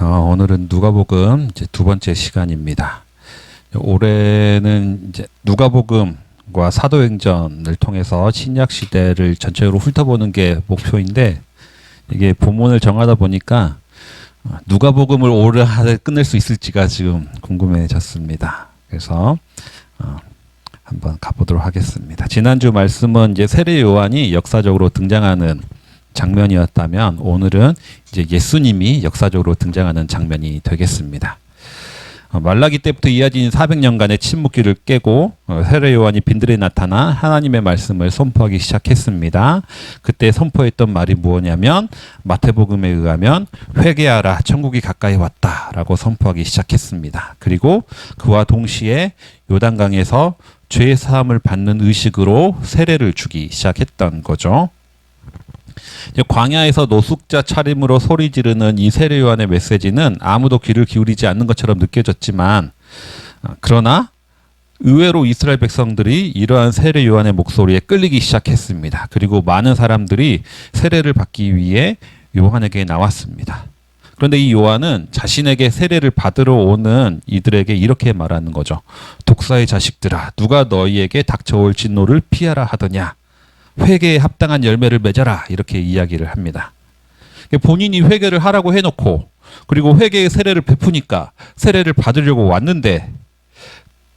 오늘은 누가복음 이제 두 번째 시간입니다. 올해는 이제 누가복음과 사도행전을 통해서 신약 시대를 전체적으로 훑어보는 게 목표인데, 이게 본문을 정하다 보니까 누가복음을 올해 끝낼 수 있을지가 지금 궁금해졌습니다. 그래서 한번 가보도록 하겠습니다. 지난주 말씀은 이제 세례 요한이 역사적으로 등장하는 장면이었다면, 오늘은 이제 예수님이 역사적으로 등장하는 장면이 되겠습니다. 말라기 때부터 이어진 400년간의 침묵기를 깨고 세례 요한이 빈들에 나타나 하나님의 말씀을 선포하기 시작했습니다. 그때 선포했던 말이 무엇이냐면, 마태복음에 의하면 회개하라, 천국이 가까이 왔다라고 선포하기 시작했습니다. 그리고 그와 동시에 요단강에서 죄 사함을 받는 의식으로 세례를 주기 시작했던 거죠. 광야에서 노숙자 차림으로 소리 지르는 이 세례 요한의 메시지는 아무도 귀를 기울이지 않는 것처럼 느껴졌지만, 그러나 의외로 이스라엘 백성들이 이러한 세례 요한의 목소리에 끌리기 시작했습니다. 그리고 많은 사람들이 세례를 받기 위해 요한에게 나왔습니다. 그런데 이 요한은 자신에게 세례를 받으러 오는 이들에게 이렇게 말하는 거죠. 독사의 자식들아, 누가 너희에게 닥쳐올 진노를 피하라 하더냐? 회개에 합당한 열매를 맺어라, 이렇게 이야기를 합니다. 본인이 회개를 하라고 해놓고, 그리고 회개의 세례를 베푸니까 세례를 받으려고 왔는데,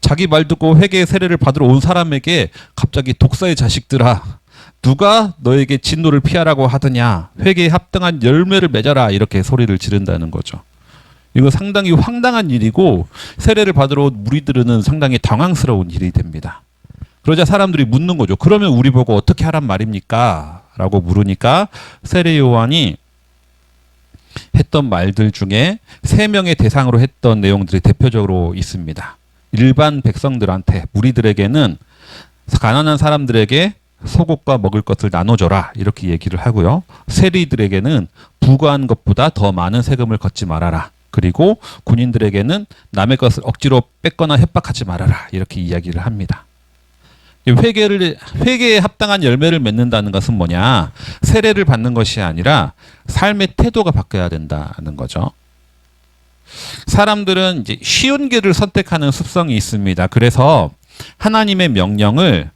자기 말 듣고 회개의 세례를 받으러 온 사람에게 갑자기 독사의 자식들아, 누가 너에게 진노를 피하라고 하더냐? 회개에 합당한 열매를 맺어라, 이렇게 소리를 지른다는 거죠. 이거 상당히 황당한 일이고, 세례를 받으러 온 무리들은 상당히 당황스러운 일이 됩니다. 그러자 사람들이 묻는 거죠. 그러면 우리 보고 어떻게 하란 말입니까? 라고 물으니까 세례 요한이 했던 말들 중에 3명의 대상으로 했던 내용들이 대표적으로 있습니다. 일반 백성들한테, 무리들에게는 가난한 사람들에게 속옷과 먹을 것을 나눠줘라, 이렇게 얘기를 하고요. 세리들에게는 부과한 것보다 더 많은 세금을 걷지 말아라. 그리고 군인들에게는 남의 것을 억지로 뺏거나 협박하지 말아라, 이렇게 이야기를 합니다. 회개에 합당한 열매를 맺는다는 것은 뭐냐? 세례를 받는 것이 아니라 삶의 태도가 바뀌어야 된다는 거죠. 사람들은 이제 쉬운 길을 선택하는 습성이 있습니다. 그래서 하나님의 명령을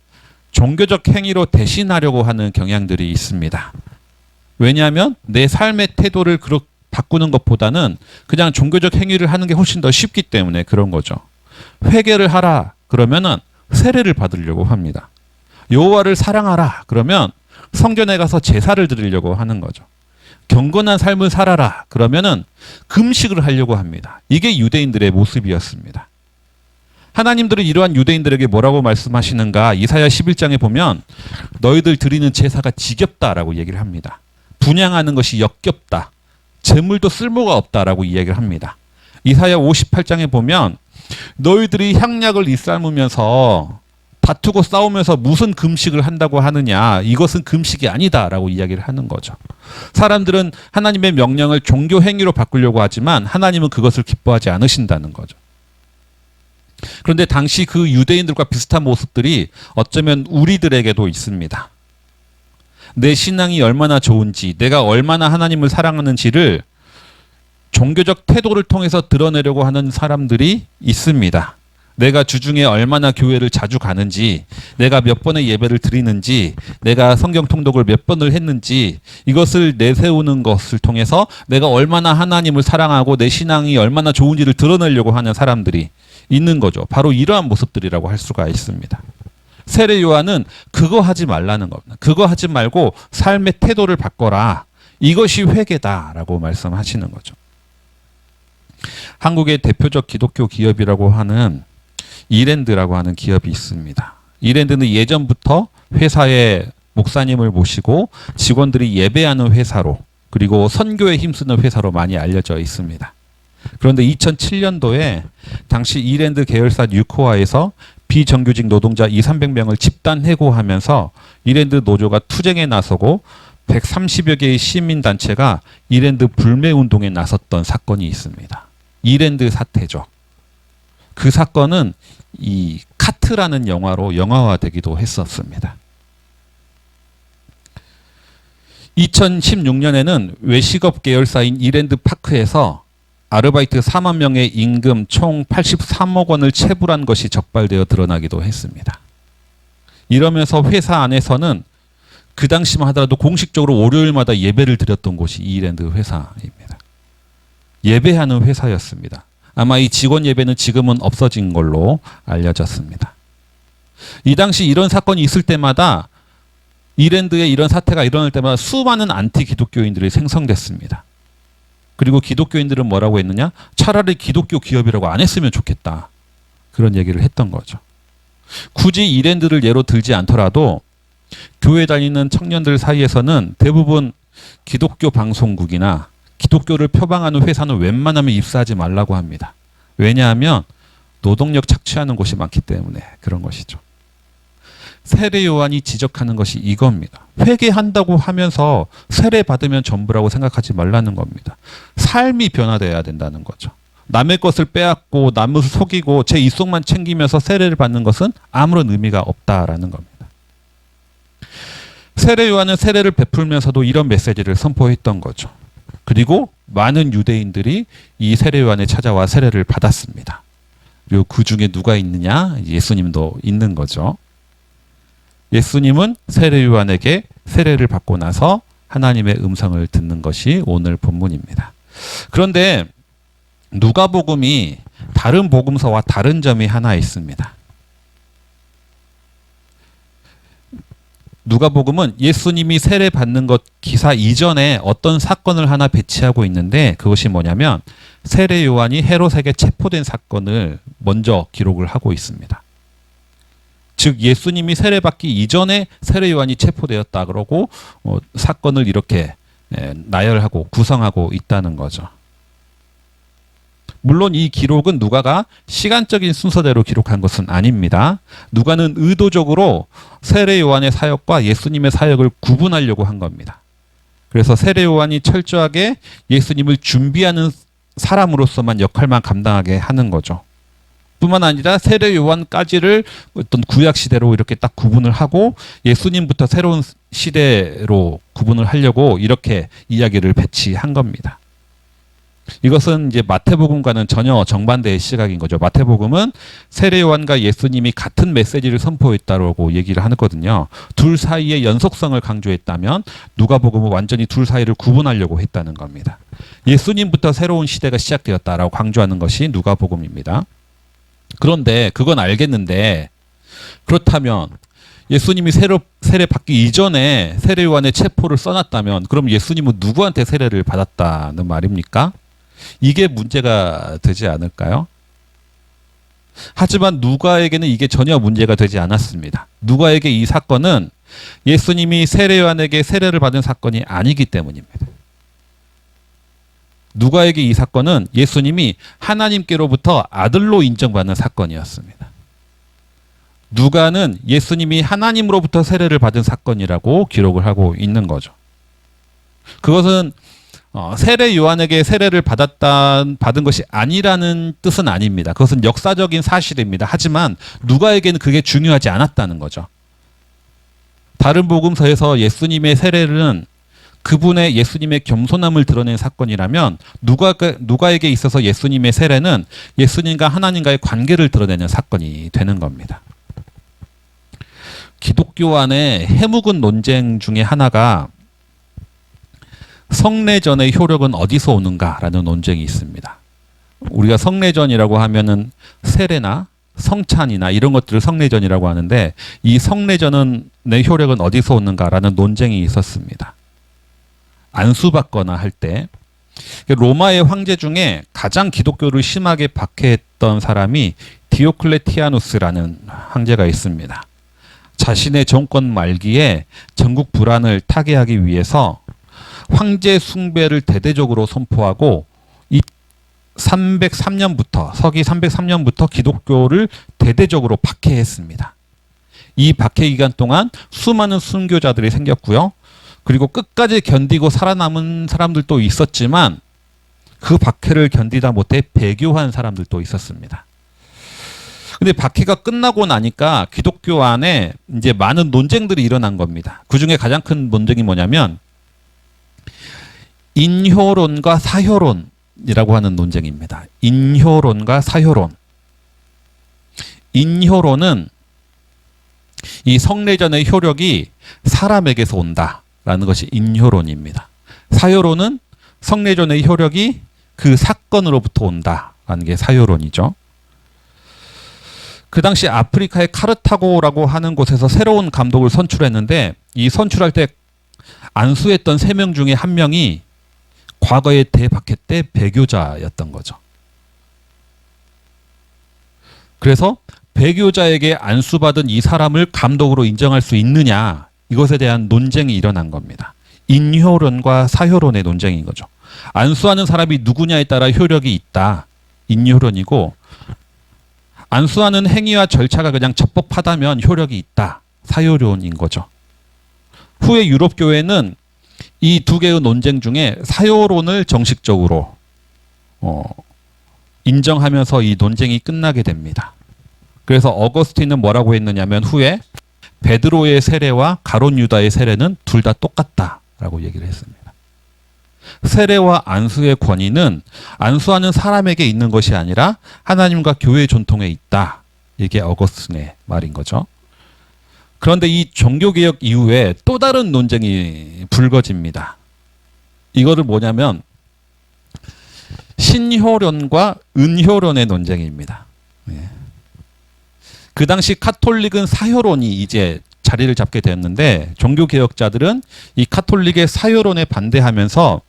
종교적 행위로 대신하려고 하는 경향들이 있습니다. 왜냐하면 내 삶의 태도를 바꾸는 것보다는 그냥 종교적 행위를 하는 게 훨씬 더 쉽기 때문에 그런 거죠. 회개를 하라 그러면은 세례를 받으려고 합니다. 여호와를 사랑하라 그러면 성전에 가서 제사를 드리려고 하는 거죠. 경건한 삶을 살아라 그러면은 금식을 하려고 합니다. 이게 유대인들의 모습이었습니다. 하나님들은 이러한 유대인들에게 뭐라고 말씀하시는가? 이사야 11장에 보면 너희들 드리는 제사가 지겹다라고 얘기를 합니다. 분향하는 것이 역겹다. 제물도 쓸모가 없다라고 이야기를 합니다. 이사야 58장에 보면 너희들이 향약을 일삼으면서 다투고 싸우면서 무슨 금식을 한다고 하느냐? 이것은 금식이 아니다라고 이야기를 하는 거죠. 사람들은 하나님의 명령을 종교 행위로 바꾸려고 하지만 하나님은 그것을 기뻐하지 않으신다는 거죠. 그런데 당시 그 유대인들과 비슷한 모습들이 어쩌면 우리들에게도 있습니다. 내 신앙이 얼마나 좋은지, 내가 얼마나 하나님을 사랑하는지를 종교적 태도를 통해서 드러내려고 하는 사람들이 있습니다. 내가 주중에 얼마나 교회를 자주 가는지, 내가 몇 번의 예배를 드리는지, 내가 성경 통독을 몇 번을 했는지, 이것을 내세우는 것을 통해서 내가 얼마나 하나님을 사랑하고 내 신앙이 얼마나 좋은지를 드러내려고 하는 사람들이 있는 거죠. 바로 이러한 모습들이라고 할 수가 있습니다. 세례 요한은 그거 하지 말라는 겁니다. 그거 하지 말고 삶의 태도를 바꿔라. 이것이 회개다라고 말씀하시는 거죠. 한국의 대표적 기독교 기업이라고 하는 이랜드라고 하는 기업이 있습니다. 이랜드는 예전부터 회사에 목사님을 모시고 직원들이 예배하는 회사로, 그리고 선교에 힘쓰는 회사로 많이 알려져 있습니다. 그런데 2007년도에 당시 이랜드 계열사 뉴코아에서 비정규직 노동자 200~300명을 집단 해고하면서 이랜드 노조가 투쟁에 나서고 130여 개의 시민단체가 이랜드 불매운동에 나섰던 사건이 있습니다. 이랜드 사태죠. 그 사건은 이 카트라는 영화로 영화화되기도 했었습니다. 2016년에는 외식업 계열사인 이랜드 파크에서 아르바이트 4만 명의 임금 총 83억 원을 체불한 것이 적발되어 드러나기도 했습니다. 이러면서 회사 안에서는 그 당시만 하더라도 공식적으로 월요일마다 예배를 드렸던 곳이 이랜드 회사입니다. 예배하는 회사였습니다. 아마 이 직원 예배는 지금은 없어진 걸로 알려졌습니다. 이 당시 이런 사건이 있을 때마다 이랜드에 이런 사태가 일어날 때마다 수많은 안티 기독교인들이 생성됐습니다. 그리고 기독교인들은 뭐라고 했느냐? 차라리 기독교 기업이라고 안 했으면 좋겠다. 그런 얘기를 했던 거죠. 굳이 이랜드를 예로 들지 않더라도 교회 다니는 청년들 사이에서는 대부분 기독교 방송국이나 기독교를 표방하는 회사는 웬만하면 입사하지 말라고 합니다. 왜냐하면 노동력 착취하는 곳이 많기 때문에 그런 것이죠. 세례 요한이 지적하는 것이 이겁니다. 회개한다고 하면서 세례 받으면 전부라고 생각하지 말라는 겁니다. 삶이 변화되어야 된다는 거죠. 남의 것을 빼앗고 남을 속이고 제 이속만 챙기면서 세례를 받는 것은 아무런 의미가 없다라는 겁니다. 세례 요한은 세례를 베풀면서도 이런 메시지를 선포했던 거죠. 그리고 많은 유대인들이 이 세례 요한에 찾아와 세례를 받았습니다. 그리고 그 중에 누가 있느냐? 예수님도 있는 거죠. 예수님은 세례 요한에게 세례를 받고 나서 하나님의 음성을 듣는 것이 오늘 본문입니다. 그런데 누가복음이 다른 복음서와 다른 점이 하나 있습니다. 누가복음은 예수님이 세례 받는 것 기사 이전에 어떤 사건을 하나 배치하고 있는데 그것이 뭐냐면 세례 요한이 헤롯에게 체포된 사건을 먼저 기록을 하고 있습니다. 즉 예수님이 세례 받기 이전에 세례 요한이 체포되었다 그러고 사건을 이렇게 나열하고 구성하고 있다는 거죠. 물론 이 기록은 누가가 시간적인 순서대로 기록한 것은 아닙니다. 누가는 의도적으로 세례 요한의 사역과 예수님의 사역을 구분하려고 한 겁니다. 그래서 세례 요한이 철저하게 예수님을 준비하는 사람으로서만 역할만 감당하게 하는 거죠. 뿐만 아니라 세례 요한까지를 어떤 구약 시대로 이렇게 딱 구분을 하고 예수님부터 새로운 시대로 구분을 하려고 이렇게 이야기를 배치한 겁니다. 이것은 이제 마태복음과는 전혀 정반대의 시각인 거죠. 마태복음은 세례 요한과 예수님이 같은 메시지를 선포했다고 얘기를 하거든요. 둘 사이의 연속성을 강조했다면 누가복음은 완전히 둘 사이를 구분하려고 했다는 겁니다. 예수님부터 새로운 시대가 시작되었다라고 강조하는 것이 누가복음입니다. 그런데 그건 알겠는데 그렇다면 예수님이 세례 받기 이전에 세례 요한의 체포를 써놨다면 그럼 예수님은 누구한테 세례를 받았다는 말입니까? 이게 문제가 되지 않을까요? 하지만 누가에게는 이게 전혀 문제가 되지 않았습니다. 누가에게 이 사건은 예수님이 세례 요한에게 세례를 받은 사건이 아니기 때문입니다. 누가에게 이 사건은 예수님이 하나님께로부터 아들로 인정받는 사건이었습니다. 누가는 예수님이 하나님으로부터 세례를 받은 사건이라고 기록을 하고 있는 거죠. 그것은 세례 요한에게 세례를 받은 것이 아니라는 뜻은 아닙니다. 그것은 역사적인 사실입니다. 하지만 누가에게는 그게 중요하지 않았다는 거죠. 다른 복음서에서 예수님의 세례는 그분의 예수님의 겸손함을 드러낸 사건이라면 누가에게 있어서 예수님의 세례는 예수님과 하나님과의 관계를 드러내는 사건이 되는 겁니다. 기독교 안에 해묵은 논쟁 중에 하나가 성례전의 효력은 어디서 오는가라는 논쟁이 있습니다. 우리가 성례전이라고 하면은 세례나 성찬이나 이런 것들을 성례전이라고 하는데 이 성례전의 효력은 어디서 오는가라는 논쟁이 있었습니다. 안수받거나 할 때 로마의 황제 중에 가장 기독교를 심하게 박해했던 사람이 디오클레티아누스라는 황제가 있습니다. 자신의 정권 말기에 전국 불안을 타개하기 위해서 황제 숭배를 대대적으로 선포하고 이 303년부터 서기 303년부터 기독교를 대대적으로 박해했습니다. 이 박해 기간 동안 수많은 순교자들이 생겼고요. 그리고 끝까지 견디고 살아남은 사람들도 있었지만 그 박해를 견디다 못해 배교한 사람들도 있었습니다. 근데 박해가 끝나고 나니까 기독교 안에 이제 많은 논쟁들이 일어난 겁니다. 그 중에 가장 큰 논쟁이 뭐냐면 인효론과 사효론 사효론이라고 하는 논쟁입니다. 인효론과 사효론. 인효론은 이 성례전의 효력이 사람에게서 온다라는 것이 인효론입니다. 사효론은 성례전의 효력이 그 사건으로부터 온다라는 게 사효론이죠. 그 당시 아프리카의 카르타고라고 하는 곳에서 새로운 감독을 선출했는데 이 선출할 때 안수했던 3명 중에 1명이 과거의 대박해 때 배교자였던 거죠. 그래서 배교자에게 안수받은 이 사람을 감독으로 인정할 수 있느냐, 이것에 대한 논쟁이 일어난 겁니다. 인효론과 사효론의 논쟁인 거죠. 안수하는 사람이 누구냐에 따라 효력이 있다, 인효론이고, 안수하는 행위와 절차가 그냥 적법하다면 효력이 있다, 사효론인 거죠. 후에 유럽 교회는 이 두 개의 논쟁 중에 사효론을 정식적으로 인정하면서 이 논쟁이 끝나게 됩니다. 그래서 어거스틴은 뭐라고 했느냐면 후에 베드로의 세례와 가론 유다의 세례는 둘 다 똑같다라고 얘기를 했습니다. 세례와 안수의 권위는 안수하는 사람에게 있는 것이 아니라 하나님과 교회 전통에 있다. 이게 어거스틴의 말인 거죠. 그런데 이 종교개혁 이후에 또 다른 논쟁이 불거집니다. 이거를 뭐냐면 신효론과 은효론의 논쟁입니다. 그 당시 카톨릭은 사효론이 이제 자리를 잡게 되었는데 종교개혁자들은 이 카톨릭의 사효론에 반대하면서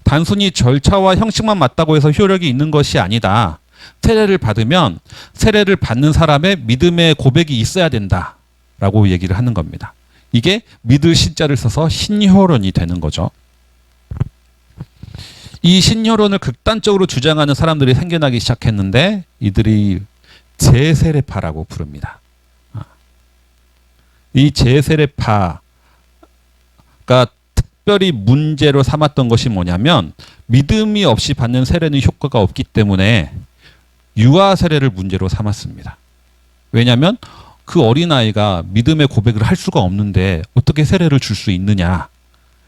단순히 절차와 형식만 맞다고 해서 효력이 있는 것이 아니다. 세례를 받으면 세례를 받는 사람의 믿음의 고백이 있어야 된다라고 얘기를 하는 겁니다. 이게 믿을 신자를 써서 신효론이 되는 거죠. 이 신효론을 극단적으로 주장하는 사람들이 생겨나기 시작했는데 이들이 재세례파라고 부릅니다. 이 재세례파가 특별히 문제로 삼았던 것이 뭐냐면 믿음이 없이 받는 세례는 효과가 없기 때문에 유아 세례를 문제로 삼았습니다. 왜냐하면 그 어린아이가 믿음의 고백을 할 수가 없는데 어떻게 세례를 줄 수 있느냐.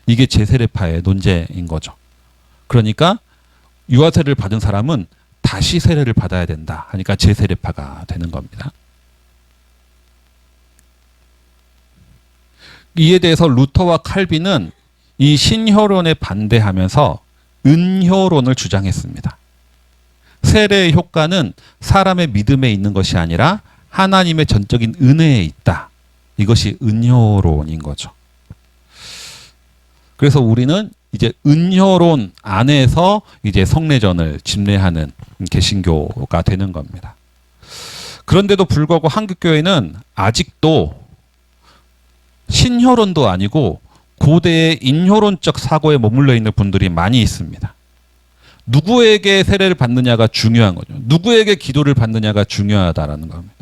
이게 재세례파의 논제인 거죠. 그러니까 유아 세례를 받은 사람은 다시 세례를 받아야 된다 하니까 재세례파가 되는 겁니다. 이에 대해서 루터와 칼빈은 이 신효론에 반대하면서 은효론을 주장했습니다. 세례의 효과는 사람의 믿음에 있는 것이 아니라 하나님의 전적인 은혜에 있다. 이것이 은효론인 거죠. 그래서 우리는 이제 은효론 안에서 이제 성례전을 집례하는 개신교가 되는 겁니다. 그런데도 불구하고 한국교회는 아직도 신효론도 아니고 고대의 인효론적 사고에 머물러 있는 분들이 많이 있습니다. 누구에게 세례를 받느냐가 중요한 거죠. 누구에게 기도를 받느냐가 중요하다라는 겁니다.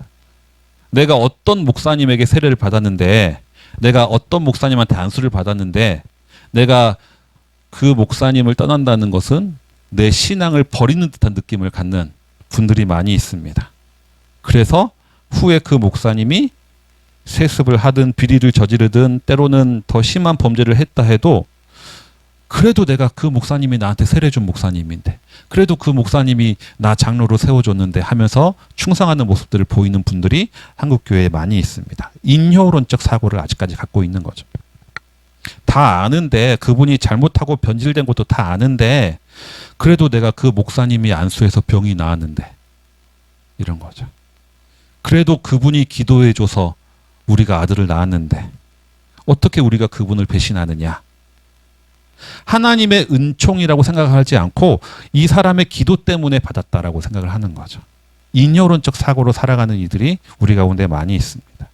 내가 어떤 목사님에게 세례를 받았는데, 내가 어떤 목사님한테 안수를 받았는데, 내가 그 목사님을 떠난다는 것은 내 신앙을 버리는 듯한 느낌을 갖는 분들이 많이 있습니다. 그래서 후에 그 목사님이 세습을 하든 비리를 저지르든 때로는 더 심한 범죄를 했다 해도 그래도 내가 그 목사님이 나한테 세례 준 목사님인데, 그래도 그 목사님이 나 장로로 세워줬는데 하면서 충성하는 모습들을 보이는 분들이 한국교회에 많이 있습니다. 인효론적 사고를 아직까지 갖고 있는 거죠. 다 아는데, 그분이 잘못하고 변질된 것도 다 아는데 그래도 내가 그 목사님이 안수해서 병이 나았는데, 이런 거죠. 그래도 그분이 기도해줘서 우리가 아들을 낳았는데 어떻게 우리가 그분을 배신하느냐. 하나님의 은총이라고 생각하지 않고 이 사람의 기도 때문에 받았다라고 생각을 하는 거죠. 인효론적 사고로 살아가는 이들이 우리 가운데 많이 있습니다.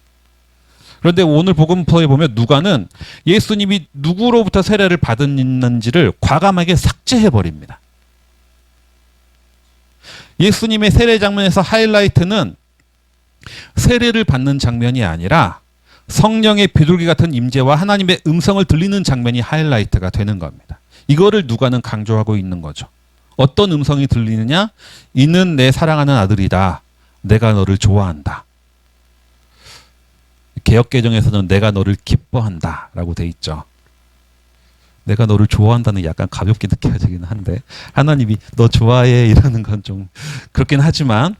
그런데 오늘 복음서에 보면 누가는 예수님이 누구로부터 세례를 받았는지를 과감하게 삭제해버립니다. 예수님의 세례 장면에서 하이라이트는 세례를 받는 장면이 아니라 성령의 비둘기 같은 임재와 하나님의 음성을 들리는 장면이 하이라이트가 되는 겁니다. 이거를 누가는 강조하고 있는 거죠. 어떤 음성이 들리느냐? 이는 내 사랑하는 아들이다. 내가 너를 좋아한다. 개역개정에서는 내가 너를 기뻐한다 라고 돼 있죠. 내가 너를 좋아한다는 약간 가볍게 느껴지긴 한데 하나님이 너 좋아해 이러는 건 좀 그렇긴 하지만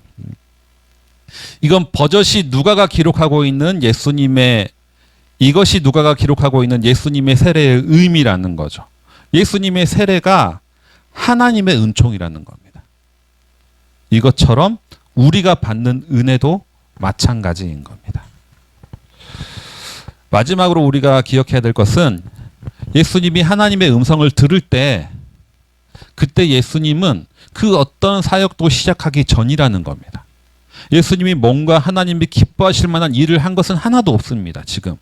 이건 버젓이 누가가 기록하고 있는 예수님의 이것이 누가가 기록하고 있는 예수님의 세례의 의미라는 거죠. 예수님의 세례가 하나님의 은총이라는 겁니다. 이것처럼 우리가 받는 은혜도 마찬가지인 겁니다. 마지막으로 우리가 기억해야 될 것은 예수님이 하나님의 음성을 들을 때 그때 예수님은 그 어떤 사역도 시작하기 전이라는 겁니다. 예수님이 뭔가 하나님이 기뻐하실 만한 일을 한 것은 하나도 없습니다. 지금.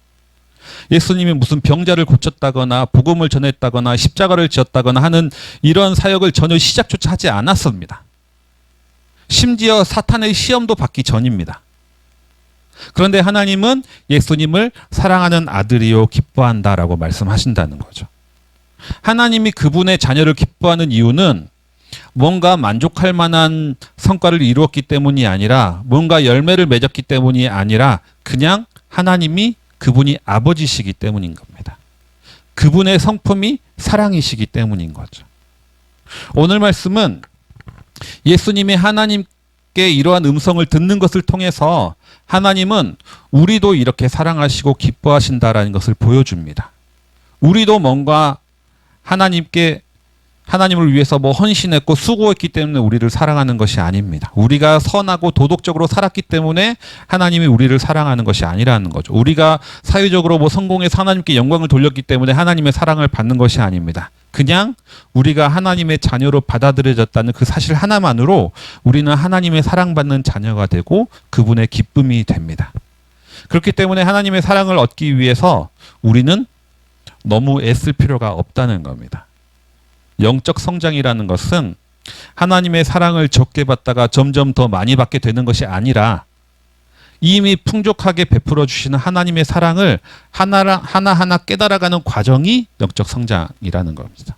예수님이 무슨 병자를 고쳤다거나 복음을 전했다거나 십자가를 지었다거나 하는 이런 사역을 전혀 시작조차 하지 않았습니다. 심지어 사탄의 시험도 받기 전입니다. 그런데 하나님은 예수님을 사랑하는 아들이요 기뻐한다라고 말씀하신다는 거죠. 하나님이 그분의 자녀를 기뻐하는 이유는 뭔가 만족할 만한 성과를 이루었기 때문이 아니라 뭔가 열매를 맺었기 때문이 아니라 그냥 하나님이 그분이 아버지시기 때문인 겁니다. 그분의 성품이 사랑이시기 때문인 거죠. 오늘 말씀은 예수님이 하나님께 이러한 음성을 듣는 것을 통해서 하나님은 우리도 이렇게 사랑하시고 기뻐하신다라는 것을 보여줍니다. 우리도 뭔가 하나님을 위해서 뭐 헌신했고 수고했기 때문에 우리를 사랑하는 것이 아닙니다. 우리가 선하고 도덕적으로 살았기 때문에 하나님이 우리를 사랑하는 것이 아니라는 거죠. 우리가 사회적으로 뭐 성공해서 하나님께 영광을 돌렸기 때문에 하나님의 사랑을 받는 것이 아닙니다. 그냥 우리가 하나님의 자녀로 받아들여졌다는 그 사실 하나만으로 우리는 하나님의 사랑받는 자녀가 되고 그분의 기쁨이 됩니다. 그렇기 때문에 하나님의 사랑을 얻기 위해서 우리는 너무 애쓸 필요가 없다는 겁니다. 영적 성장이라는 것은 하나님의 사랑을 적게 받다가 점점 더 많이 받게 되는 것이 아니라 이미 풍족하게 베풀어 주시는 하나님의 사랑을 하나하나 깨달아가는 과정이 영적 성장이라는 겁니다.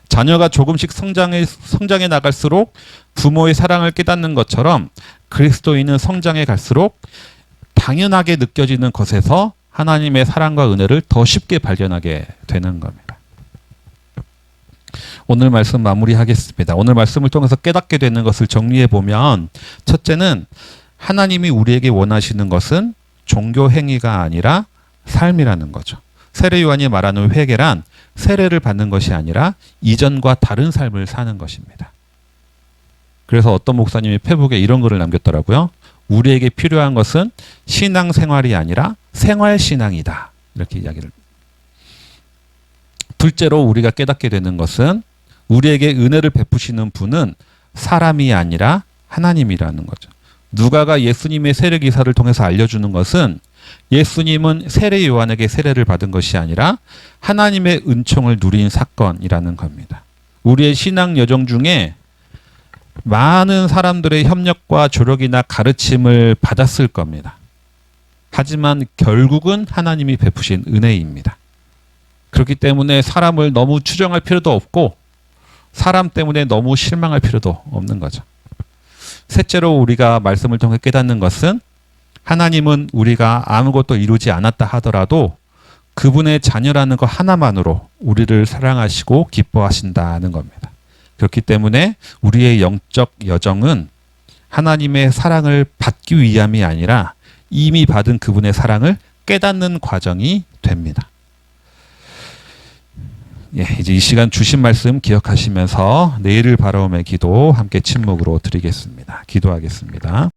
자녀가 조금씩 성장해 나갈수록 부모의 사랑을 깨닫는 것처럼 그리스도인은 성장해 갈수록 당연하게 느껴지는 것에서 하나님의 사랑과 은혜를 더 쉽게 발견하게 되는 겁니다. 오늘 말씀 마무리하겠습니다. 오늘 말씀을 통해서 깨닫게 되는 것을 정리해 보면 첫째는 하나님이 우리에게 원하시는 것은 종교 행위가 아니라 삶이라는 거죠. 세례 요한이 말하는 회개란 세례를 받는 것이 아니라 이전과 다른 삶을 사는 것입니다. 그래서 어떤 목사님이 페북에 이런 글을 남겼더라고요. 우리에게 필요한 것은 신앙생활이 아니라 생활신앙이다. 이렇게 이야기를. 둘째로 우리가 깨닫게 되는 것은 우리에게 은혜를 베푸시는 분은 사람이 아니라 하나님이라는 거죠. 누가가 예수님의 세례 기사를 통해서 알려주는 것은 예수님은 세례 요한에게 세례를 받은 것이 아니라 하나님의 은총을 누린 사건이라는 겁니다. 우리의 신앙 여정 중에 많은 사람들의 협력과 조력이나 가르침을 받았을 겁니다. 하지만 결국은 하나님이 베푸신 은혜입니다. 그렇기 때문에 사람을 너무 추정할 필요도 없고 사람 때문에 너무 실망할 필요도 없는 거죠. 셋째로 우리가 말씀을 통해 깨닫는 것은 하나님은 우리가 아무것도 이루지 않았다 하더라도 그분의 자녀라는 것 하나만으로 우리를 사랑하시고 기뻐하신다는 겁니다. 그렇기 때문에 우리의 영적 여정은 하나님의 사랑을 받기 위함이 아니라 이미 받은 그분의 사랑을 깨닫는 과정이 됩니다. 이제 이 시간 주신 말씀 기억하시면서 내일을 바라오며 기도 함께 침묵으로 드리겠습니다. 기도하겠습니다.